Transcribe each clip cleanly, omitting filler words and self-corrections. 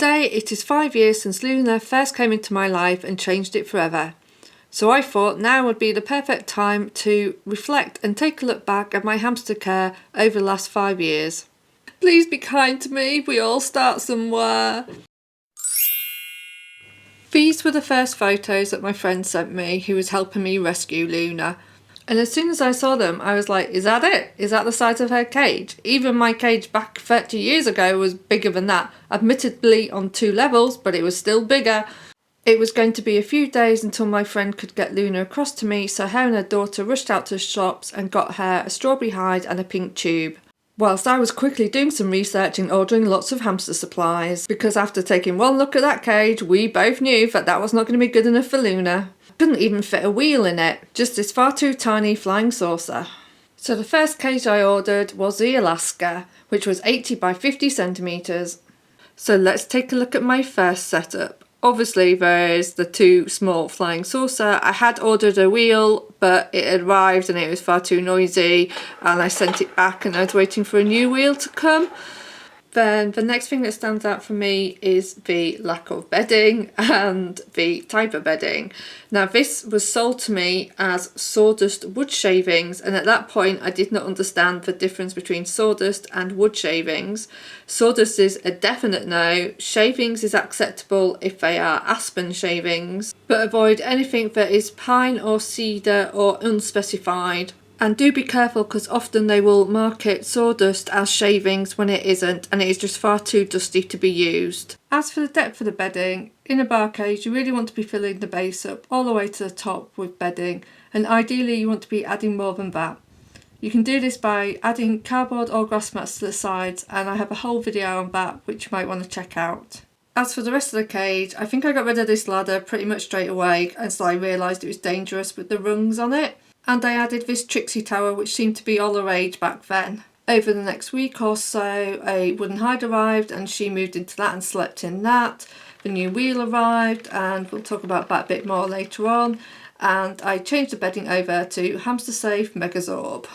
Today it is 5 years since Luna first came into my life and changed it forever. So I thought now would be the perfect time to reflect and take a look back at my hamster care over the last 5 years. Please be kind to me, we all start somewhere. These were the first photos that my friend sent me who was helping me rescue Luna. And as soon as I saw them, I was like, is that it? Is that the size of her cage? Even my cage back 30 years ago was bigger than that. Admittedly on 2 levels, but it was still bigger. It was going to be a few days until my friend could get Luna across to me, so her and her daughter rushed out to the shops and got her a strawberry hide and a pink tube. Whilst I was quickly doing some research and ordering lots of hamster supplies, because after taking one look at that cage, we both knew that that was not going to be good enough for Luna. Couldn't even fit a wheel in it, just this far too tiny flying saucer. So the first cage I ordered was the Alaska, which was 80 by 50 centimetres. So let's take a look at my first setup. Obviously there is the 2 small flying saucer. I had ordered a wheel, but it had arrived and it was far too noisy and I sent it back and I was waiting for a new wheel to come. Then the next thing that stands out for me is the lack of bedding and the type of bedding. Now this was sold to me as sawdust wood shavings, and at that point I did not understand the difference between sawdust and wood shavings. Sawdust is a definite no, shavings is acceptable if they are aspen shavings, but avoid anything that is pine or cedar or unspecified. And do be careful because often they will market sawdust as shavings when it isn't, and it is just far too dusty to be used. As for the depth of the bedding, in a bar cage you really want to be filling the base up all the way to the top with bedding, and ideally you want to be adding more than that. You can do this by adding cardboard or grass mats to the sides, and I have a whole video on that which you might want to check out. As for the rest of the cage, I think I got rid of this ladder pretty much straight away as I realised it was dangerous with the rungs on it. And I added this Trixie tower which seemed to be all the rage back then. Over the next week or so a wooden hide arrived and she moved into that and slept in that. The new wheel arrived and we'll talk about that a bit more later on. And I changed the bedding over to Hamster Safe Megazorb.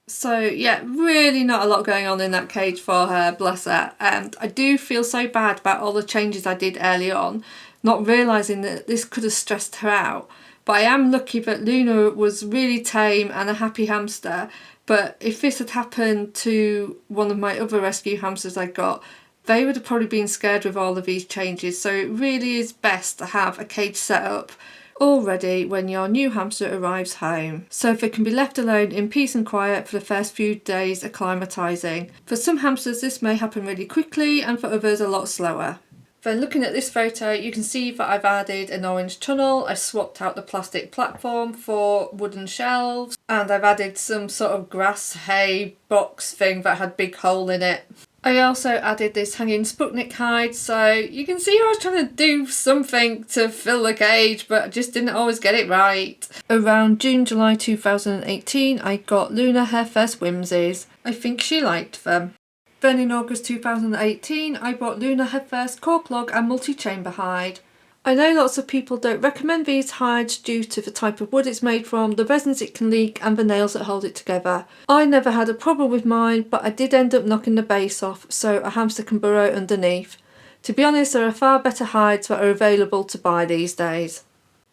So yeah, really not a lot going on in that cage for her, bless her. And I do feel so bad about all the changes I did early on, not realising that this could have stressed her out. But I am lucky that Luna was really tame and a happy hamster, but if this had happened to one of my other rescue hamsters I got, they would have probably been scared with all of these changes, so it really is best to have a cage set up all ready when your new hamster arrives home, so they can be left alone in peace and quiet for the first few days acclimatising. For some hamsters this may happen really quickly and for others a lot slower. Then looking at this photo you can see that I've added an orange tunnel, I swapped out the plastic platform for wooden shelves, and I've added some sort of grass hay box thing that had a big hole in it. I also added this hanging Sputnik hide, so you can see I was trying to do something to fill the cage but I just didn't always get it right. Around June-July 2018 I got Luna her first whimsies. I think she liked them. Then in August 2018 I bought Luna her first core plug and multi-chamber hide. I know lots of people don't recommend these hides due to the type of wood it's made from, the resins it can leak and the nails that hold it together. I never had a problem with mine, but I did end up knocking the base off so a hamster can burrow underneath. To be honest, there are far better hides that are available to buy these days.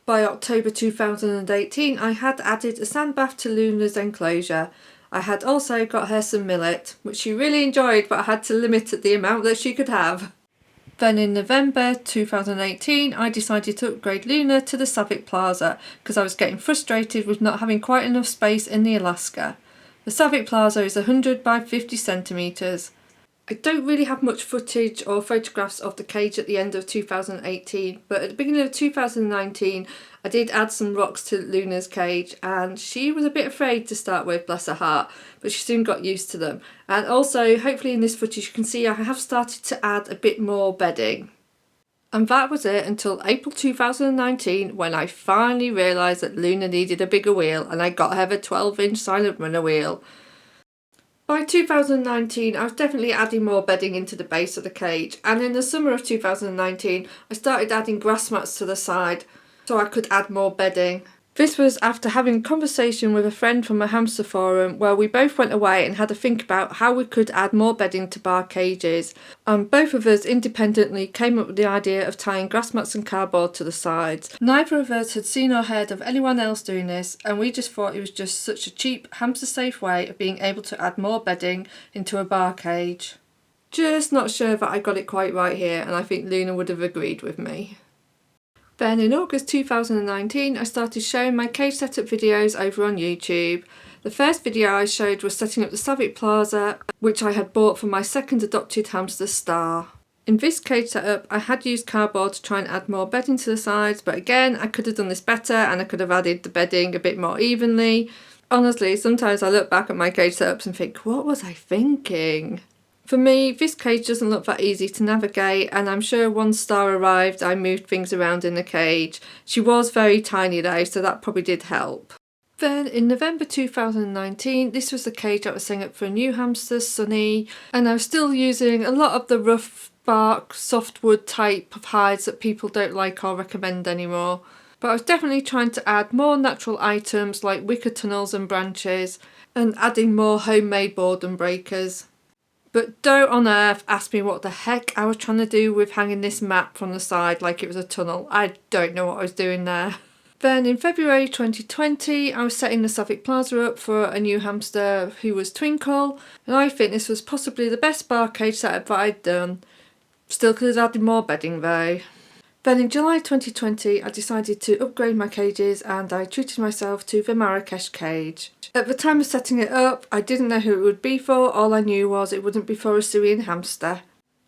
By October 2018 I had added a sand bath to Luna's enclosure. I had also got her some millet, which she really enjoyed, but I had to limit the amount that she could have. Then in November 2018 I decided to upgrade Luna to the Savic Plaza because I was getting frustrated with not having quite enough space in the Alaska. The Savic Plaza is 100 by 50 centimetres. I don't really have much footage or photographs of the cage at the end of 2018, but at the beginning of 2019 I did add some rocks to Luna's cage and she was a bit afraid to start with, bless her heart, but she soon got used to them. And also, hopefully in this footage you can see I have started to add a bit more bedding. And that was it until April 2019 when I finally realised that Luna needed a bigger wheel and I got her the 12-inch silent runner wheel. By 2019 I was definitely adding more bedding into the base of the cage, and in the summer of 2019 I started adding grass mats to the side so I could add more bedding. This was after having a conversation with a friend from a hamster forum where we both went away and had a think about how we could add more bedding to bar cages, and both of us independently came up with the idea of tying grass mats and cardboard to the sides. Neither of us had seen or heard of anyone else doing this, and we just thought it was just such a cheap, hamster safe way of being able to add more bedding into a bar cage. Just not sure that I got it quite right here, and I think Luna would have agreed with me. Then in August 2019 I started sharing my cage setup videos over on YouTube. The first video I showed was setting up the Savic Plaza, which I had bought for my second adopted hamster Star. In this cage setup I had used cardboard to try and add more bedding to the sides, but again I could have done this better and I could have added the bedding a bit more evenly. Honestly, sometimes I look back at my cage setups and think, what was I thinking? For me, this cage doesn't look that easy to navigate, and I'm sure once Star arrived I moved things around in the cage. She was very tiny though, so that probably did help. Then in November 2019, this was the cage I was setting up for a new hamster, Sunny, and I was still using a lot of the rough bark, softwood type of hides that people don't like or recommend anymore. But I was definitely trying to add more natural items like wicker tunnels and branches, and adding more homemade boredom breakers. But don't on earth ask me what the heck I was trying to do with hanging this mat from the side like it was a tunnel. I don't know what I was doing there. Then in February 2020 I was setting the Savic Plaza up for a new hamster who was Twinkle, and I think this was possibly the best bar cage setup that I'd done. Still could have added more bedding though. Then in July 2020 I decided to upgrade my cages and I treated myself to the Marrakesh cage. At the time of setting it up I didn't know who it would be for, all I knew was it wouldn't be for a Syrian hamster.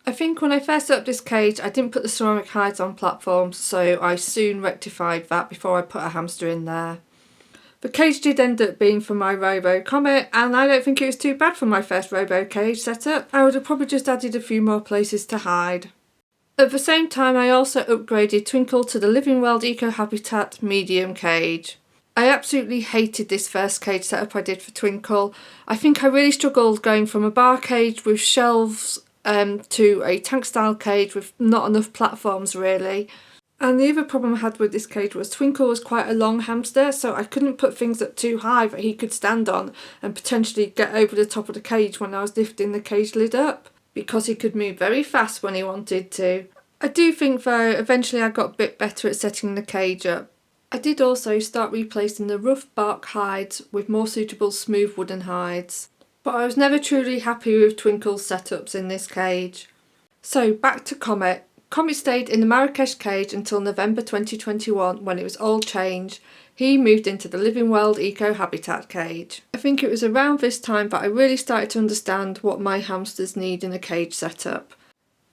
I think when I first set up this cage I didn't put the ceramic hides on platforms, so I soon rectified that before I put a hamster in there. The cage did end up being for my Robo Comet, and I don't think it was too bad for my first Robo cage setup. I would have probably just added a few more places to hide. At the same time I also upgraded Twinkle to the Living World Eco Habitat medium cage. I absolutely hated this first cage setup I did for Twinkle. I think I really struggled going from a bar cage with shelves to a tank style cage with not enough platforms really. And the other problem I had with this cage was Twinkle was quite a long hamster, so I couldn't put things up too high that he could stand on and potentially get over the top of the cage when I was lifting the cage lid up, because he could move very fast when he wanted to. I do think though eventually I got a bit better at setting the cage up. I did also start replacing the rough bark hides with more suitable smooth wooden hides. But I was never truly happy with Twinkle's setups in this cage. So back to Comet. Comet stayed in the Marrakesh cage until November 2021 when it was all changed. He moved into the Living World Eco Habitat cage. I think it was around this time that I really started to understand what my hamsters need in a cage setup.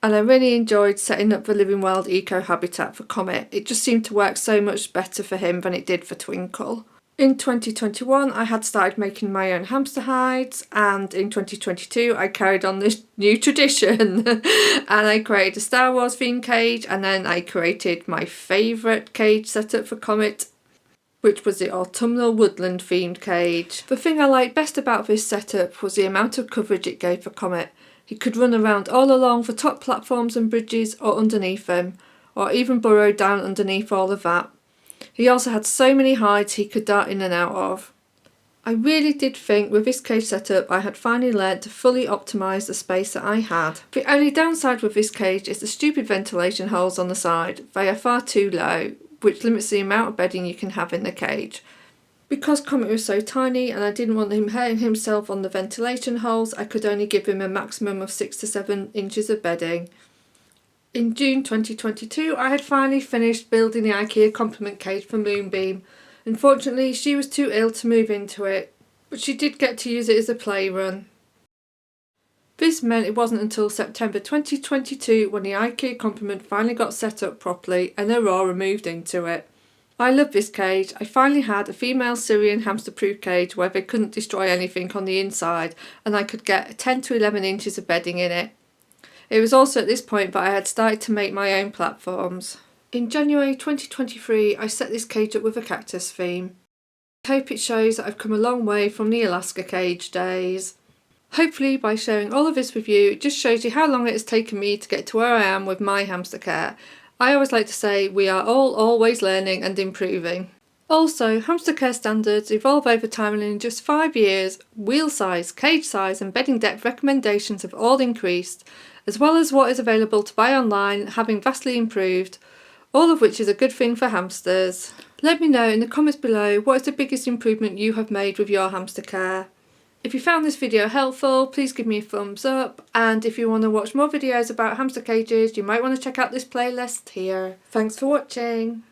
And I really enjoyed setting up the Living World Eco Habitat for Comet. It just seemed to work so much better for him than it did for Twinkle. In 2021 I had started making my own hamster hides, and in 2022 I carried on this new tradition and I created a Star Wars themed cage, and then I created my favourite cage setup for Comet, which was the autumnal woodland themed cage. The thing I liked best about this setup was the amount of coverage it gave for Comet. He could run around all along the top platforms and bridges or underneath them, or even burrow down underneath all of that. He also had so many hides he could dart in and out of. I really did think with this cage setup I had finally learnt to fully optimise the space that I had. The only downside with this cage is the stupid ventilation holes on the side. They are far too low, which limits the amount of bedding you can have in the cage. Because Comet was so tiny and I didn't want him hurting himself on the ventilation holes, I could only give him a maximum of 6 to 7 inches of bedding. In June 2022 I had finally finished building the Ikea Komplement cage for Moonbeam. Unfortunately she was too ill to move into it, but she did get to use it as a play run. This meant it wasn't until September 2022 when the Ikea Komplement finally got set up properly and Aurora moved into it. I love this cage. I finally had a female Syrian hamster proof cage where they couldn't destroy anything on the inside, and I could get 10 to 11 inches of bedding in it. It was also at this point that I had started to make my own platforms. In January 2023 I set this cage up with a cactus theme. I hope it shows that I've come a long way from the Alaska cage days. Hopefully by sharing all of this with you it just shows you how long it has taken me to get to where I am with my hamster care. I always like to say we are all always learning and improving. Also, hamster care standards evolve over time, and in just 5 years, wheel size, cage size and bedding depth recommendations have all increased, as well as what is available to buy online having vastly improved, all of which is a good thing for hamsters. Let me know in the comments below what is the biggest improvement you have made with your hamster care. If you found this video helpful, please give me a thumbs up, and if you want to watch more videos about hamster cages, you might want to check out this playlist here. Thanks for watching.